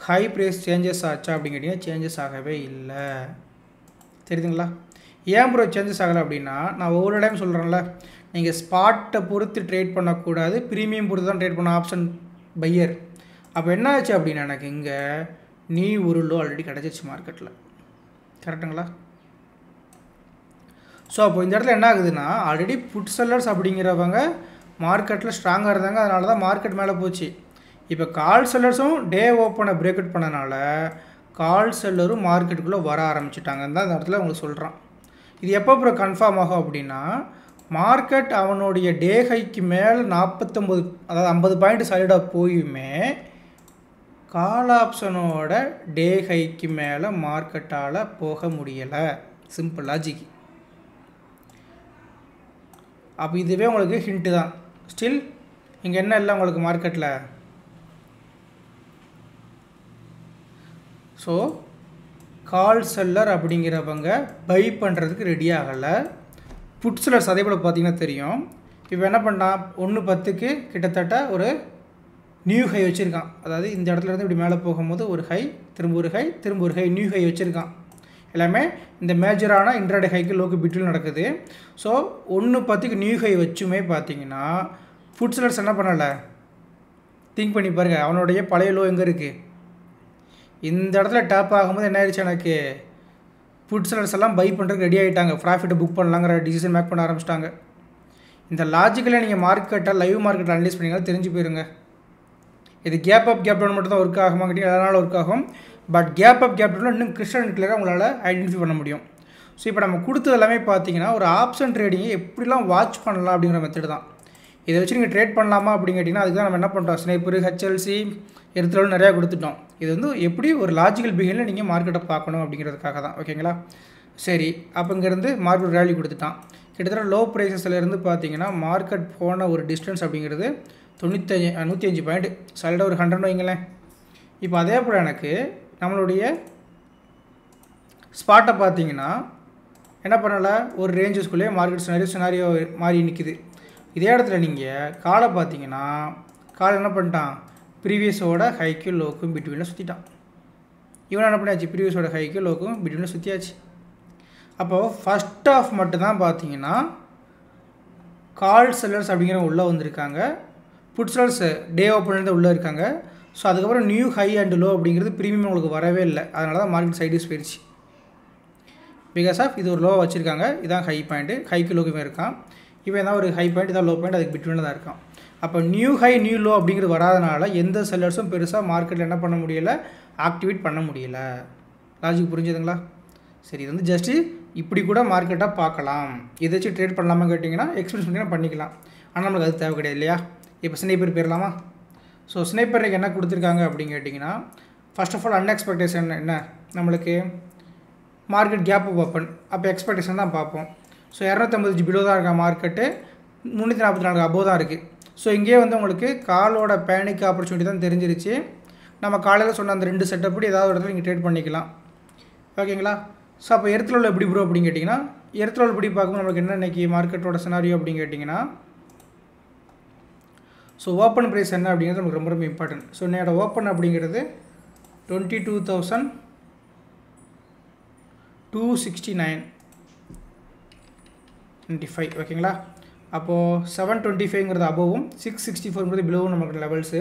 ஹை ப்ரைஸ் சேஞ்சஸ் ஆச்சா அப்படின்னு கேட்டிங்கன்னா சேஞ்சஸ் ஆகவே இல்லை. தெரியுதுங்களா? ஏன் ப்ரோ சேஞ்சஸ் ஆகலை அப்படின்னா நான் ஒவ்வொரு டைம் சொல்கிறேன்ல, நீங்கள் ஸ்பாட்டை பொறுத்து ட்ரேட் பண்ணக்கூடாது, ப்ரீமியம் பொறுத்து தான் ட்ரேட் பண்ண ஆப்ஷன் பையர். அப்போ என்ன ஆச்சு அப்படின்னா எனக்கு இங்கே நீ ஒரு லோ ஆல்ரெடி கிடச்சிச்சு மார்க்கெட்டில். கரெக்டுங்களா? ஸோ அப்போ இந்த இடத்துல என்ன ஆகுதுன்னா ஆல்ரெடி புட் செல்லர்ஸ் அப்படிங்கிறவங்க மார்க்கெட்டில் ஸ்ட்ராங்காக இருந்தாங்க. அதனால தான் மார்க்கெட் மேலே போச்சு. இப்போ கால் செல்லர்ஸும் டே ஓப்பனை பிரேக் அவுட் பண்ணனால கால் செல்லரும் மார்க்கெட்டுக்குள்ளே வர ஆரம்பிச்சிட்டாங்கன்னு தான் இந்த இடத்துல உங்களுக்கு சொல்கிறான். இது எப்போ அப்புறம் கன்ஃபார்ம் ஆகும் அப்படின்னா மார்க்கெட் அவனுடைய டே ஹைக்கு மேலே 49 அதாவது 50 பாயிண்ட் சைடாக போயுமே கால் ஆப்ஷனோட டே ஹைக்கு மேலே மார்க்கெட்டால் போக முடியலை. Simple logic. அப்போ இதுவே உங்களுக்கு ஹிண்ட்டு தான். ஸ்டில் இங்கே என்ன இல்லை உங்களுக்கு மார்க்கெட்டில். ஸோ கால் செல்லர் அப்படிங்கிறவங்க பை பண்ணுறதுக்கு ரெடி ஆகலை. புட் செல்லர்ஸ் அதே போல் பார்த்திங்கன்னா தெரியும். இப்போ என்ன பண்ணான், 1.10க்கு கிட்டத்தட்ட ஒரு நியூ ஹை வச்சுருக்கான். அதாவது இந்த இடத்துலேருந்து இப்படி மேலே போகும்போது ஒரு ஹை, திரும்ப ஒரு ஹை, திரும்ப ஒரு ஹை, நியூ ஹை வச்சுருக்கான். எல்லாமே இந்த மேஜரான இன்ட்ராடே ஹைக்கு லோக்கு பிட்வீல் நடக்குது. ஸோ 1.10க்கு நியூ ஹை வச்சுமே பார்த்தீங்கன்னா புட் செல்லர்ஸ் என்ன பண்ணலை, திங்க் பண்ணி பாருங்கள், அவனுடைய பழைய லோ எங்கே இருக்குது. இந்த இடத்துல டேப் ஆகும்போது என்ன ஆயிடுச்சு, எனக்கு புட் செல்லர்ஸ் எல்லாம் பை பண்ணுறதுக்கு ரெடி ஆகிட்டாங்க. ப்ராஃபிட்டை புக் பண்ணலாங்கிற டிசிஷன் மேக் பண்ண ஆரம்பிச்சிட்டாங்க. இந்த லாஜிக்கலை நீங்கள் மார்க்கெட்டை லைவ் மார்க்கெட்டை அனலைஸ் பண்ணிங்கன்னா தெரிஞ்சு போயிருங்க. இது கேப் அப் கேப் டவுன் மட்டும் தான் ஒர்க் ஆகுமா கேட்டிங்கன்னா அதனால் ஒர்க் ஆகும். பட் கேப் அப் கேப் டவுனில் இன்னும் கிறிஸ்டல் அண்ட் கிளியராக உங்களால் ஐடென்டிஃபை பண்ண முடியும். ஸோ இப்போ நம்ம கொடுத்தது எல்லாமே பார்த்தீங்கன்னா ஒரு ஆப்ஷன் ட்ரேடிங்கை எப்படிலாம் வாட்ச் பண்ணலாம் அப்படிங்கிற மெத்தட் தான். இதை வச்சு நீங்கள் ட்ரேட் பண்ணலாமா அப்படின்னு கேட்டிங்கன்னா அதுக்கு தான் நம்ம என்ன பண்ணுறோம், ஸ்னைப்பர், ஹெச்எல்சி, எர்த்லோல் நிறையா கொடுத்துட்டோம். இது வந்து எப்படி ஒரு லாஜிக்கல் பிஹேவியரில் நீங்கள் மார்க்கெட்டை பார்க்கணும் அப்படிங்கிறதுக்காக தான். ஓகேங்களா? சரி, அப்போ இங்கேருந்து மார்க்கெட் ரேலி கொடுத்துட்டான். கிட்டத்தட்ட லோ ப்ரைஸஸ்லேருந்து பார்த்தீங்கன்னா மார்க்கெட் போன ஒரு டிஸ்டன்ஸ் அப்படிங்கிறது 105 பாயிண்ட், சாலிடாக ஒரு 100 வைங்களேன். இப்போ அதே போல் எனக்கு நம்மளுடைய ஸ்பாட்டை பார்த்தீங்கன்னா என்ன பண்ணலை, ஒரு ரேஞ்சஸ்குள்ளேயே மார்க்கெட் சினாரியோ மாறி நிற்குது. இதே இடத்துல நீங்கள் காலை பார்த்தீங்கன்னா காலை என்ன பண்ணிட்டான், ப்ரீவியஸோட ஹைக்கும் லோக்கும் பிட்வீனில் சுற்றிட்டான். இவன் என்ன பண்ணியாச்சு, ப்ரீவியஸோட ஹைக்கும் லோக்கும் பிட்வீனில் சுற்றியாச்சு. அப்போது ஃபஸ்ட் ஆஃப் மட்டும்தான் பார்த்தீங்கன்னா கால் செல்லர்ஸ் அப்படிங்கிறவங்க உள்ளே வந்திருக்காங்க, புட் செல்லர்ஸ் டே ஓப்பன்லேருந்து உள்ளே இருக்காங்க. ஸோ அதுக்கப்புறம் நியூ ஹை அண்ட் லோ அப்படிங்கிறது ப்ரீமியம் உங்களுக்கு வரவே இல்லை. அதனால தான் மார்க்கெட் சைடிஸ் போயிடுச்சு. பிகாஸ் ஆஃப் இது ஒரு லோவாக வச்சுருக்காங்க, இதான் ஹை பாயிண்ட்டு, ஹைக்கு லோக்குமே இருக்கான். இவன் தான் ஒரு ஹை பாயிண்ட், இதான் லோ பாயிண்ட், அதுக்கு பிட்வீனில் தான் இருக்கான். அப்போ நியூ ஹை நியூ லோ அப்படிங்கிறது வராதனால எந்த செல்லர்ஸும் பெருசாக மார்க்கெட்டில் என்ன பண்ண முடியலை, ஆக்டிவேட் பண்ண முடியலை. லாஜிக் புரிஞ்சுதுங்களா? சரி, இது வந்து ஜஸ்ட்டு இப்படி கூட மார்க்கெட்டாக பார்க்கலாம். இதை வச்சு ட்ரேட் பண்ணலாமா கேட்டிங்கன்னா எக்ஸ்பீரியன்ஸ் பண்ணிங்கன்னா பண்ணிக்கலாம். ஆனால் நம்மளுக்கு அது தேவை கிடையாது இல்லையா? இப்போ ஸ்னைப்பர் போயிடலாமா? ஸோ ஸ்னைப்பருக்கு என்ன கொடுத்துருக்காங்க அப்படின்னு கேட்டிங்கன்னா ஃபர்ஸ்ட் ஆஃப் ஆல் அன்எக்ஸ்பெக்டேஷன் என்ன, நம்மளுக்கு மார்க்கெட் கேப் ஓப்பன், அப்போ எக்ஸ்பெக்டேஷன் தான் பார்ப்போம். ஸோ 250 பிலோ தான் இருக்கா மார்க்கெட்டு, 344 அபோவ் தான் இருக்குது. ஸோ இங்கேயே வந்து உங்களுக்கு காலோட பேனிக் ஆப்பர்ச்சுனிட்டி தான் தெரிஞ்சிருச்சு. நம்ம காலையில் சொன்ன அந்த 2 செட்டப்படி ஏதாவது ஒரு இடத்துல நீங்கள் ட்ரேட் பண்ணிக்கலாம். ஓகேங்களா? ஸோ அப்போ எர்த்லோல் எப்படி ப்ரோ அப்படின்னு கேட்டிங்கன்னா எர்த்லோல் எப்படி பார்க்கும்போது நமக்கு என்ன இன்றைக்கி மார்க்கெட்டோட சினாரியோ அப்படின்னு கேட்டிங்கன்னா ஸோ ஓப்பன் ப்ரைஸ் என்ன அப்படிங்கிறது நமக்கு ரொம்ப ரொம்ப இம்பார்ட்டன்ட். ஸோ என்னோட ஓப்பன் அப்படிங்கிறது 22,269.95. ஓகேங்களா? அப்போது 725ங்கிறது அபோவும் 664ங்கிறது பிலோவும் நமக்கு லெவல்ஸு.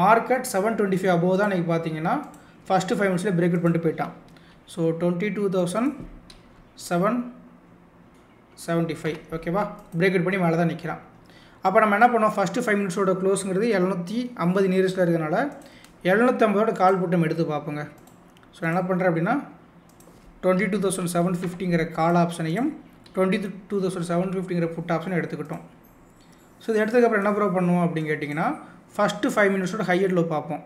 மார்க்கெட் 725 அபோவ் தான் இன்றைக்கி பார்த்தீங்கன்னா ஃபஸ்ட்டு 5 மினிட்ஸில் பிரேக் அவுட் பண்ணிட்டு போயிட்டான். ஸோ 22,775 ஓகேவா, பிரேக் அவுட் பண்ணி மேலே தான் நிற்கிறான். அப்போ நம்ம என்ன பண்ணோம், ஃபஸ்ட்டு 5 மினிட்ஸோட க்ளோஸுங்கிறது 750 நியரஸ்ட்டில் இருக்கிறதுனால 750ஓட கால் போட்டு நம்ம எடுத்து பார்ப்போங்க. ஸோ நான் என்ன பண்ணுறேன் அப்படின்னா 22,750ங்கிற கால் ஆப்ஷனையும் 22,750ங்கிற புட் ஆப்ஷனை எடுத்துக்கிட்டோம். ஸோ இது எடுத்ததுக்கப்புறம் என்ன ப்ரோ பண்ணுவோம் அப்படின்னு கேட்டிங்கன்னா ஃபஸ்ட்டு 5 மினிட்ஸோட ஹை அண்ட் லோ பார்ப்போம்.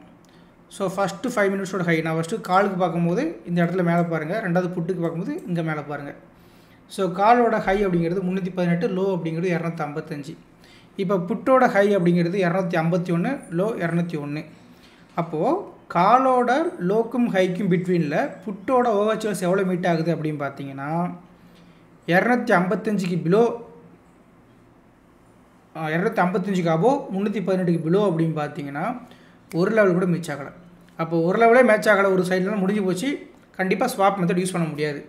ஸோ ஃபஸ்ட்டு 5 மினிட்ஸோட ஹை நான் ஃபஸ்ட்டு காலுக்கு பார்க்கும்போது இந்த இடத்துல மேலே பாருங்கள், ரெண்டாவது புட்டுக்கு பார்க்கும்போது இங்கே மேலே பாருங்கள். ஸோ காலோட ஹை அப்படிங்கிறது 318, லோ அப்படிங்கிறது 255. இப்போ புட்டோட ஹை அப்படிங்கிறது 251, லோ 201. அப்போது காலோட லோக்கும் ஹைக்கும் பிட்வீனில் புட்டோட ஓவர்சர்ஸ் எவ்வளோ மீட் ஆகுது அப்படின்னு பார்த்தீங்கன்னா 255க்கு பிலோ, 255க்கு அபோவ், 318க்கு பிலோ அப்படின்னு பார்த்தீங்கன்னா ஒரு லெவல் கூட மேட்ச் ஆகலை. அப்போ ஒரு லெவலே மேட்ச் ஆகலை, ஒரு சைட்லாம் முடிஞ்சு போச்சு. கண்டிப்பாக ஸ்வாப் மெத்தட் யூஸ் பண்ண முடியாது.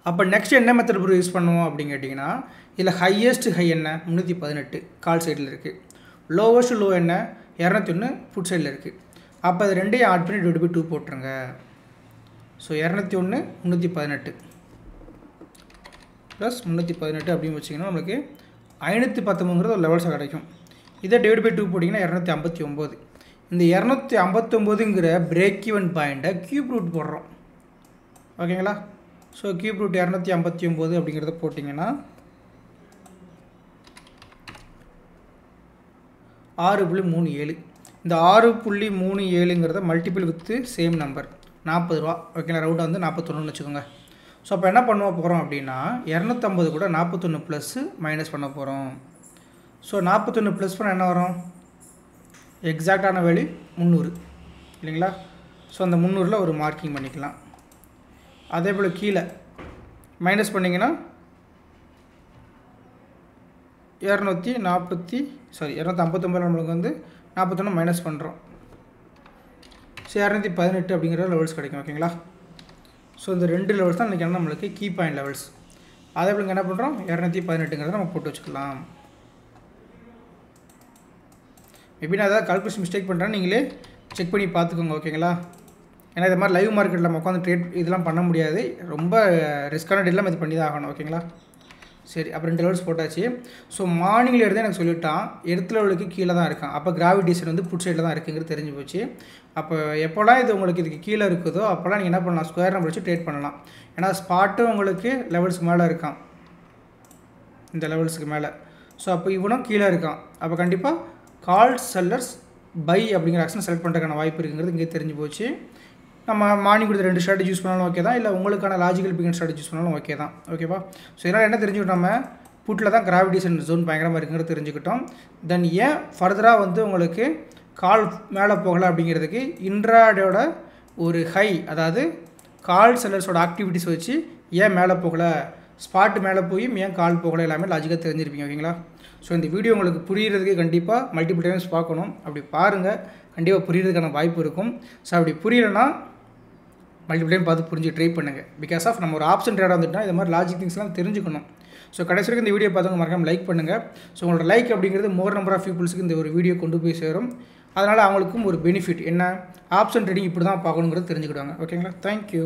அப்போ நெக்ஸ்ட் என்ன மெத்தட் ப்ரோ யூஸ் பண்ணுவோம் அப்படின்னு கேட்டிங்கன்னா இதில் ஹையஸ்ட் ஹை என்ன 318 கால் சைடில் இருக்குது, லோவஸ்ட் லோ என்ன 201 புட் சைடில் இருக்குது. அப்போ அது ரெண்டையும் ஆட் பண்ணி /2 போட்டுருங்க. ஸோ 201 318 ப்ளஸ் 318 அப்படின்னு வச்சிங்கன்னா நம்மளுக்கு 519ங்கிறது ஒரு லெவல்ஸாக கிடைக்கும். இதை /2 போட்டிங்கன்னா 259. இந்த 259ங்கிற பிரேக் ஈவன் பாயிண்ட்டை கியூப் ரூட் போடுறோம். ஓகேங்களா? ஸோ கியூப் ரூட் 259 அப்படிங்கிறத போட்டிங்கன்னா 6.37. இந்த 6.37ங்கிறத மல்டிபிள் வித் சேம் நம்பர் 40 ரூபா. ஓகேங்களா? ரவுண்டாக வந்து 41ன்னு வச்சுக்கோங்க. ஸோ அப்போ என்ன பண்ண போகிறோம் அப்படின்னா 250 கூட 41 ப்ளஸ்ஸு மைனஸ் பண்ண போகிறோம். ஸோ 41 ப்ளஸ் பண்ண என்ன வரும், எக்ஸாக்டான வேல்யூ 300 இல்லைங்களா? ஸோ அந்த 300ல் ஒரு மார்க்கிங் பண்ணிக்கலாம். அதே போல் கீழே மைனஸ் பண்ணிங்கன்னா 259 நம்மளுக்கு வந்து 41 மைனஸ் பண்ணுறோம். ஸோ 218 அப்படிங்கிற லெவல்ஸ் கிடைக்கும். ஓகேங்களா? ஸோ இந்த 2 லெவல்ஸ் தான் இன்றைக்கி நம்மளுக்கு கீ பாயிண்ட் லெவல்ஸ். அதே போல் என்ன பண்ணுறோம், 218ங்கிறத நம்ம போட்டு வச்சுக்கலாம். மேபி நான் ஏதாவது கால்குலேஷன் மிஸ்டேக் பண்ணுறேன், நீங்களே செக் பண்ணி பார்த்துக்கோங்க. ஓகேங்களா? ஏன்னா இது மாதிரி லைவ் மார்க்கெட்டில் நம்ம உட்காந்து ட்ரேட் இதெல்லாம் பண்ண முடியாது, ரொம்ப ரிஸ்க்கான டீலாம் இது பண்ணி தான் ஆகணும். ஓகேங்களா? சரி, அப்போ 2 லெவல்ஸ் போட்டாச்சு. ஸோ மார்னிங்கில் எடுத்து எனக்கு சொல்லிட்டான் எர்த் லெவலுக்கு கீழே தான் இருக்கான். அப்போ கிராவிடேஷன் வந்து புட் சைடில் தான் இருக்குங்கிறது தெரிஞ்சு போச்சு. அப்போ எப்போலாம் இது உங்களுக்கு இதுக்கு கீழே இருக்குதோ அப்போலாம் நீங்கள் என்ன பண்ணலாம், ஸ்கொயர் நம்பர் வச்சு ட்ரேட் பண்ணலாம். ஏன்னா ஸ்பாட்டும் உங்களுக்கு லெவல்ஸுக்கு மேலே இருக்கான், இந்த லெவல்ஸுக்கு மேலே. ஸோ அப்போ இவனும் கீழே இருக்கான். அப்போ கண்டிப்பாக கால் செல்லர்ஸ் பை அப்படிங்கிற ஆக்ஷன் செலக்ட் பண்ணுறதுக்கான வாய்ப்பு இருக்குங்கிறது இங்கே தெரிஞ்சு போச்சு. நம்ம மார்னிங் கொடுத்த 2 ஸ்ட்ராட்டஜி யூஸ் பண்ணாலும் ஓகே தான், இல்லை உங்களுக்கான லாஜிக்கல் பிகின் ஸ்ட்ராட்டஜி யூஸ் பண்ணாலும் ஓகே தான். ஓகேவா? ஸோ இதனால் என்ன தெரிஞ்சுக்கிட்டோம், நம்ம புட்டில் தான் கிராவிடேஷன் ஜோன் பயங்கரமாக இருக்குங்கிறது தெரிஞ்சுக்கிட்டோம். தென் ஏன் ஃபர்தராக வந்து உங்களுக்கு கால் மேலே போகலை அப்படிங்கிறதுக்கு இன்ட்ராடோட ஒரு ஹை, அதாவது கால் செல்லர்ஸோட ஆக்டிவிட்டிஸ் வச்சு ஏன் மேலே போகலை, ஸ்பாட் மேலே போய் ஏன் கால் போகலை, எல்லாமே லாஜிக்காக தெரிஞ்சிருப்பீங்க. ஓகேங்களா? ஸோ இந்த வீடியோ உங்களுக்கு புரிகிறதுக்கு கண்டிப்பாக மல்டிபிள் டைம்ஸ் பார்க்கணும். அப்படி பாருங்கள், கண்டிப்பாக புரிகிறதுக்கான வாய்ப்பு இருக்கும். ஸோ அப்படி புரியலைன்னா மல்டிபிள் டைம் பார்த்து புரிஞ்சு ட்ரை பண்ணுங்கள். பிகாஸ் ஆஃப் நம்ம ஒரு ஆப்ஷன் ட்ரேடாக வந்துட்டால் இது மாதிரி லாஜிக் திங்ஸ்லாம் தெரிஞ்சுக்கணும். ஸோ கடைசி வரைக்கும் இந்த வீடியோ பார்த்தவங்க மறக்காமல் லைக் பண்ணுங்கள். ஸோ உங்களோட லைக் அப்படிங்கிறது மோர் நம்பர் ஆஃப் பீப்புள்ஸுக்கு இந்த ஒரு வீடியோ கொண்டு போய் சேரும். அதனால் அவங்களுக்கும் ஒரு பெனிஃபிட், என்ன ஆப்ஷன் ட்ரேடிங் இப்படி தான் பார்க்கணுங்கிறது தெரிஞ்சுக்கிடுவாங்க. ஓகேங்களா? தேங்க்யூ.